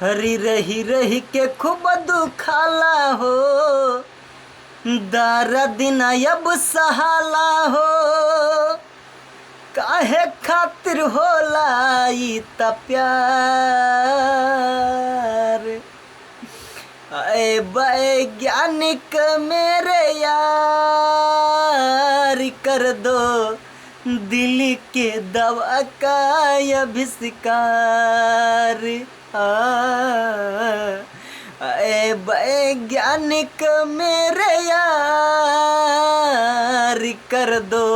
हरी रही रही के खूब दुखाला हो, दर्द न अब सहाला हो। काहे खातिर होला ई त प्यार। आए वैज्ञानिक मेरे यार, कर दो दिल के दवा का आविष्कार। आए वैज्ञानिक मेरे यार, कर दो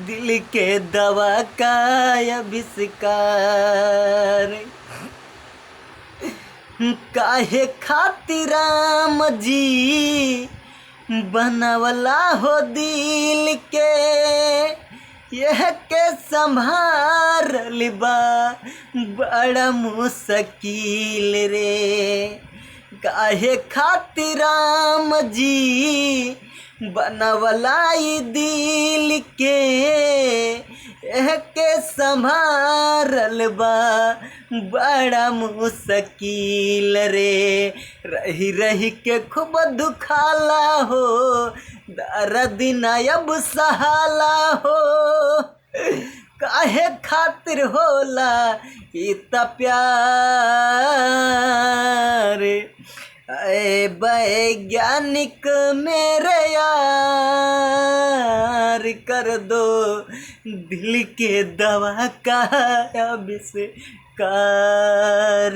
दिल के दवा का आविष्कार। काहे खातिर राम जी बनवला हो दिल के, यह के संभाल बा बड़ा मुश्किल रे। काहे खातिर राम जी बनवला ई दिल के, यह के संभाल बा बड़ा मुश्किल रे। रही रही के खूब दुखाला हो, दर्द न अब सहाला हो। काहे खातिर होला ई त प्यार। ऐ वैज्ञानिक मेरे यार, कर दो दिल के दवा का आविष्कार।